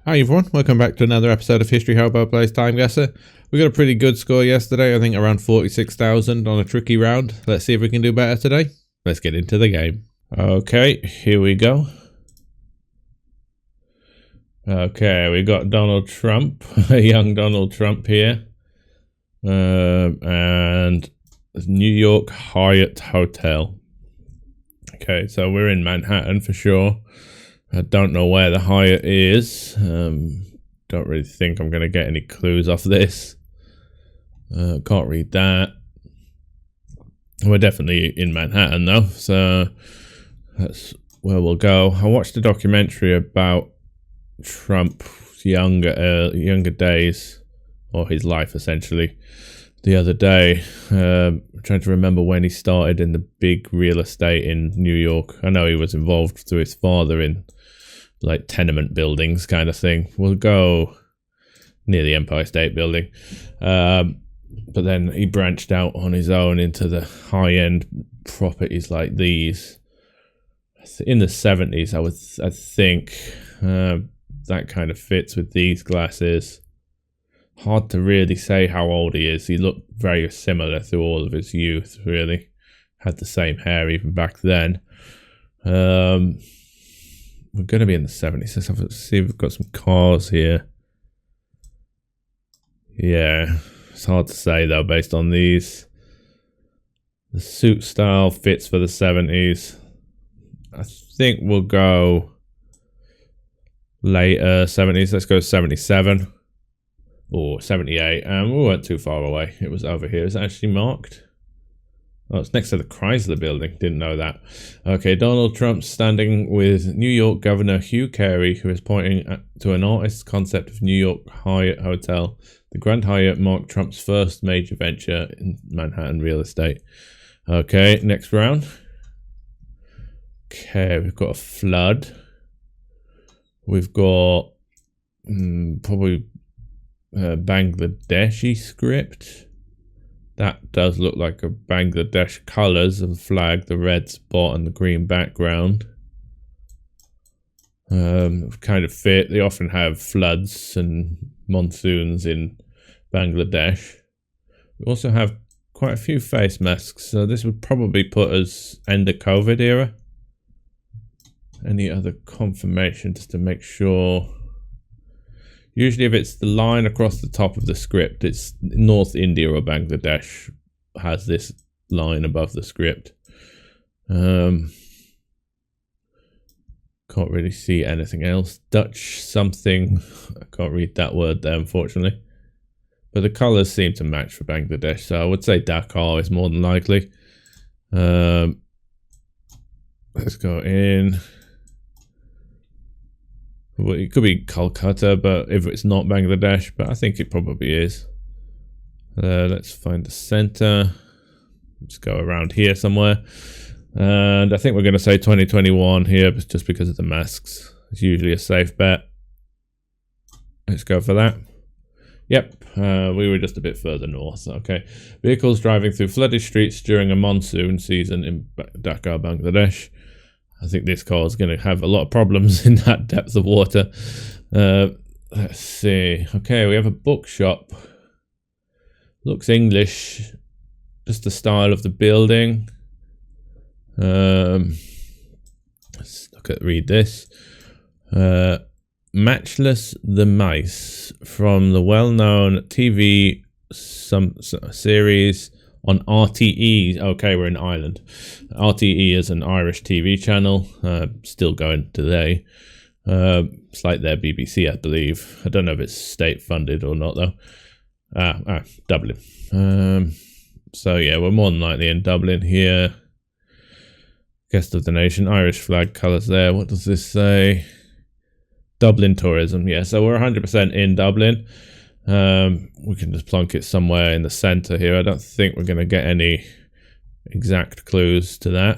Hi everyone, welcome back to another episode of History Hobo Plays TimeGuessr. We got a pretty good score yesterday, I think around 46,000 on a tricky round. Let's see if we can do better today. Let's get into the game. Okay, here we go. Okay, we got Donald Trump, a young Donald Trump here. And New York Hyatt Hotel. Okay, so we're in Manhattan for sure. I don't know where the Hyatt is. Don't really think I'm going to get any clues off this. Can't read that. We're definitely in Manhattan though, so that's where we'll go. I watched a documentary about Trump's younger days, or his life essentially, the other day. I'm trying to remember when he started in the big real estate in New York. I know he was involved through his father in like tenement buildings kind of thing. We'll go near the Empire State Building. But then he branched out on his own into the high-end properties like these. In the 70s, I think that kind of fits with these glasses. Hard to really say how old he is. He looked very similar through all of his youth, really. Had the same hair even back then. We're going to be in the 70s. Let's see if we've got some cars here. Yeah, it's hard to say though based on these. The suit style fits for the 70s. I think we'll go later 70s. Let's go 77 or 78. We weren't too far away. It was over here. Is it actually marked? Oh, it's next to the Chrysler Building. Didn't know that. Okay, Donald Trump standing with New York Governor Hugh Carey, who is pointing to an artist's concept of New York Hyatt Hotel. The Grand Hyatt marked Trump's first major venture in Manhattan real estate. Okay, next round. Okay, we've got a flood. We've got probably Bangladeshi script. That does look like a Bangladesh colours of the flag, the red spot and the green background. Kind of fit. They often have floods and monsoons in Bangladesh. We also have quite a few face masks, so this would probably put us end of COVID era. Any other confirmation just to make sure? Usually if it's the line across the top of the script, it's North India or Bangladesh has this line above the script. Can't really see anything else. Dutch something. I can't read that word there, unfortunately. But the colours seem to match for Bangladesh, so I would say Dhaka is more than likely. Let's go in. Well, it could be Kolkata, but if it's not Bangladesh, but I think it probably is. Let's find the center. Let's go around here somewhere. And I think we're going to say 2021 here, just because of the masks. It's usually a safe bet. Let's go for that. Yep, we were just a bit further north. Okay. Vehicles driving through flooded streets during a monsoon season in Dhaka, Bangladesh. I think this car is going to have a lot of problems in that depth of water. Let's see. Okay, we have a bookshop. Looks English. Just the style of the building. Let's read this. Matchless the Mice, from the well-known TV series on RTE. Okay, we're in Ireland. RTE is an Irish TV channel, still going today. It's like their BBC, I believe. I don't know if it's state-funded or not, though. Dublin. So, yeah, we're more than likely in Dublin here. Guest of the nation, Irish flag colours there. What does this say? Dublin tourism. Yeah, so we're 100% in Dublin. We can just plonk it somewhere in the centre here. I don't think we're going to get any exact clues to that.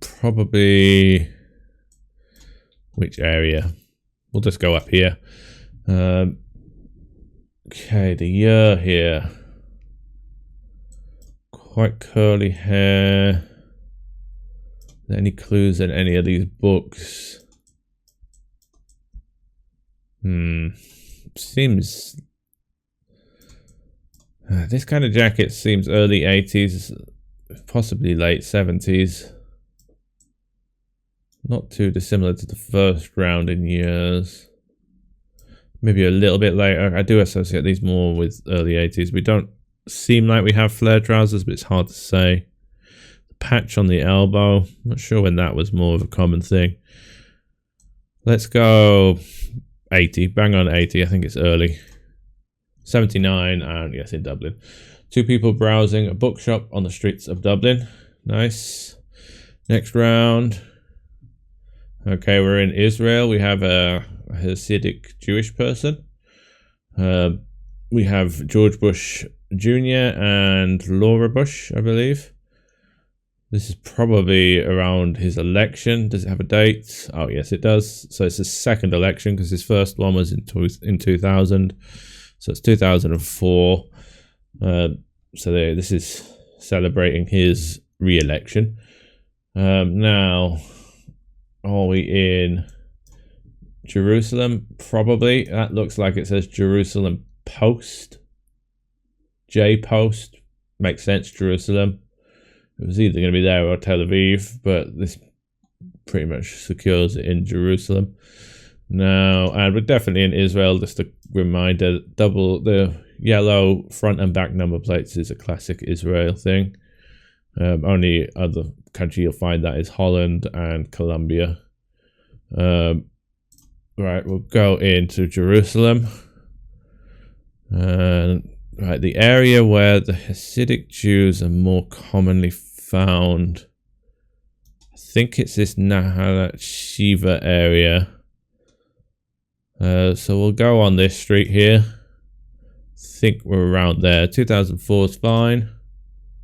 Probably which area? We'll just go up here. Okay, the year here. Quite curly hair. Any clues in any of these books? Seems this kind of jacket seems early 80s, possibly late 70s. Not too dissimilar to the first round in years. Maybe a little bit later. I do associate these more with early 80s. We don't seem like we have flare trousers, but it's hard to say. The patch on the elbow. Not sure when that was more of a common thing. Let's go 80. Bang on 80. I think it's early. 79, and yes, in Dublin. Two people browsing a bookshop on the streets of Dublin. Nice. Next round. Okay, we're in Israel. We have a Hasidic Jewish person. We have George Bush Jr. and Laura Bush, I believe. This is probably around his election. Does it have a date? Oh, yes, it does. So it's his second election because his first one was in 2000. So it's 2004. This is celebrating his re-election. Now, are we in Jerusalem? Probably. That looks like it says Jerusalem Post. J Post. Makes sense, Jerusalem. It was either going to be there or Tel Aviv, but this pretty much secures it in Jerusalem. Now, and we're definitely in Israel, just a reminder, the yellow front and back number plates is a classic Israel thing. Only other country you'll find that is Holland and Colombia. Right, we'll go into Jerusalem. Right, the area where the Hasidic Jews are more commonly found. I think it's this Nahalat Shiva area. So we'll go on this street here. Think we're around there. 2004 is fine.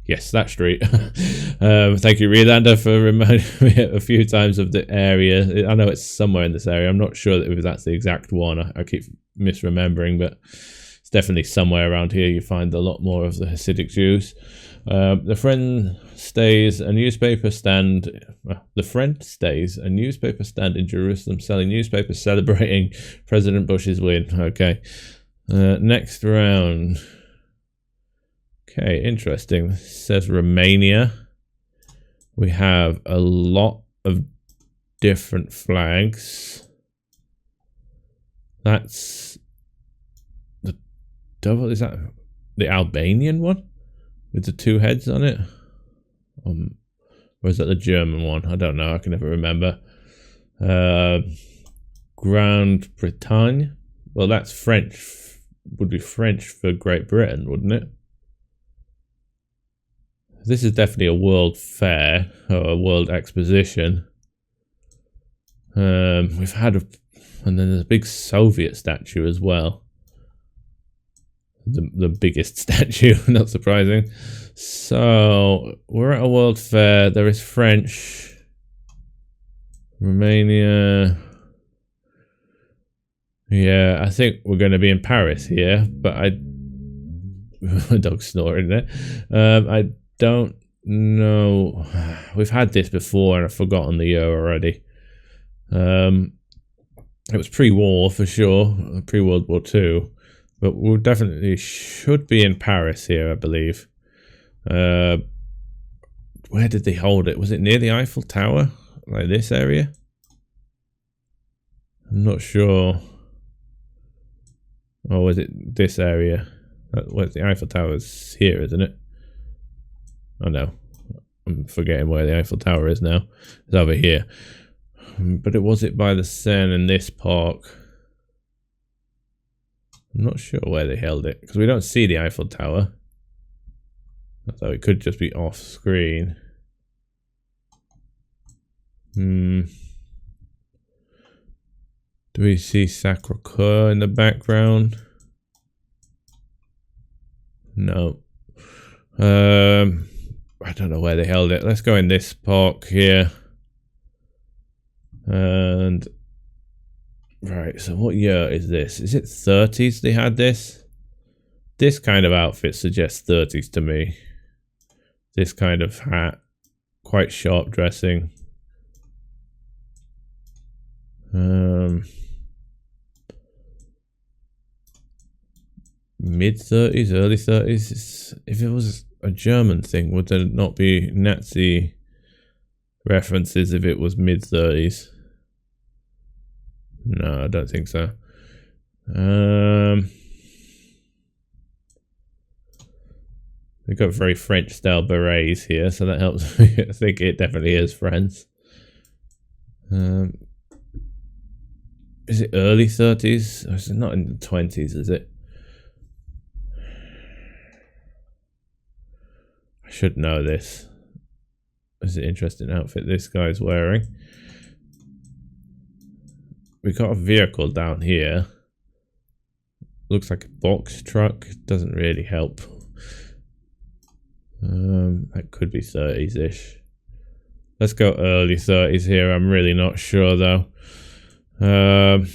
Yes, that street. Thank you, Rielander, for reminding me a few times of the area. I know it's somewhere in this area. I'm not sure if that's the exact one. I keep misremembering, but it's definitely somewhere around here. You find a lot more of the Hasidic Jews. The friend stays a newspaper stand. The friend stays a newspaper stand in Jerusalem, selling newspapers celebrating President Bush's win. Okay. Next round. Okay, interesting. It says Romania. We have a lot of different flags. That's the double. Is that the Albanian one with the two heads on it? Or is that the German one? I don't know. I can never remember. Grand Bretagne. Well, that's French. Would be French for Great Britain, wouldn't it? This is definitely a world fair or a world exposition. We've had and then there's a big Soviet statue as well. The biggest statue, not surprising. So we're at a world fair. There is French, Romania. Yeah, I think we're going to be in Paris here, but my dog's snoring there. I don't know. We've had this before and I've forgotten the year already. It was pre-war for sure, pre-World War II, but we definitely should be in Paris here, I believe. Where did they hold it? Was it near the Eiffel Tower? Like this area? I'm not sure. Or was it this area? Where's the Eiffel Tower? Is here, isn't it? Oh no, I'm forgetting where the Eiffel Tower is now. It's over here. But was it by the Seine in this park? I'm not sure where they held it because we don't see the Eiffel Tower. So it could just be off screen. Do we see Sacré-Cœur in the background? No. I don't know where they held it. Let's go in this park here. And right, so what year is this? Is it 30s they had this? This kind of outfit suggests 30s to me. This kind of hat, quite sharp dressing. mid-30s, early 30s. If it was a German thing, would there not be Nazi references if it was mid-30s? No, I don't think so. We've got very French-style berets here, so that helps me. I think it definitely is France. Is it early 30s? It's not in the 20s, is it? I should know this. It's an interesting outfit this guy's wearing. We got a vehicle down here. Looks like a box truck. Doesn't really help. That could be 30s-ish. Let's go early 30s here. I'm really not sure though. I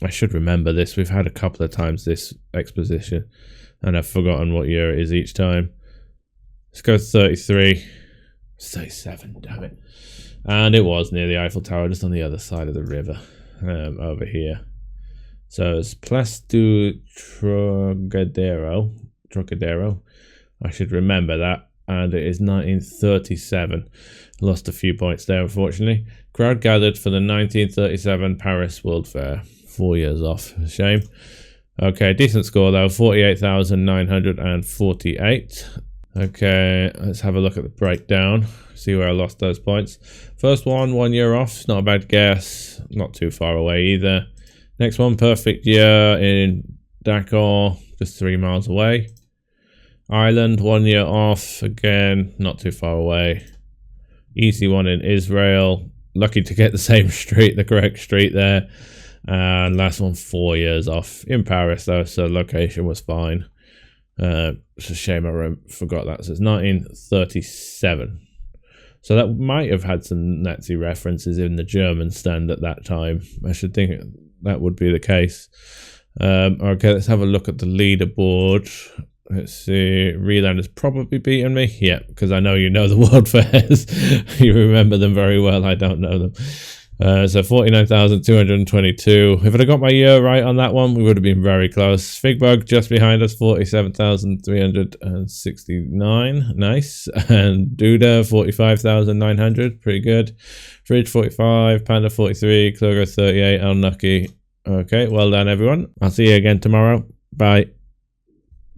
should remember this. We've had a couple of times this exposition, and I've forgotten what year it is each time. Let's go 33. 37, damn it. And it was near the Eiffel Tower, just on the other side of the river, over here. So it's Place du Trocadero. I should remember that. And it is 1937. Lost a few points there, unfortunately. Crowd gathered for the 1937 Paris World Fair. 4 years off. Shame. Okay, decent score though. 48,948. Okay, let's have a look at the breakdown. See where I lost those points. First one, 1 year off. Not a bad guess. Not too far away either. Next one, perfect year in Dakar. Just 3 miles away. Ireland, 1 year off. Again, not too far away. Easy one in Israel. Lucky to get the same street, the correct street there. And last one, 4 years off. In Paris though, so location was fine. It's a shame I forgot that. So it's 1937. So that might have had some Nazi references in the German stand at that time. I should think that would be the case. Okay, let's have a look at the leaderboard. Let's see. Reland has probably beaten me. Yeah, because I know you know the World Fairs. You remember them very well. I don't know them. So 49,222. If I'd have got my year right on that one, we would have been very close. Figbug just behind us, 47,369. Nice. And Duda, 45,900. Pretty good. Fridge, 45. Panda, 43. Kluger, 38. Unlucky. Okay, well done, everyone. I'll see you again tomorrow. Bye.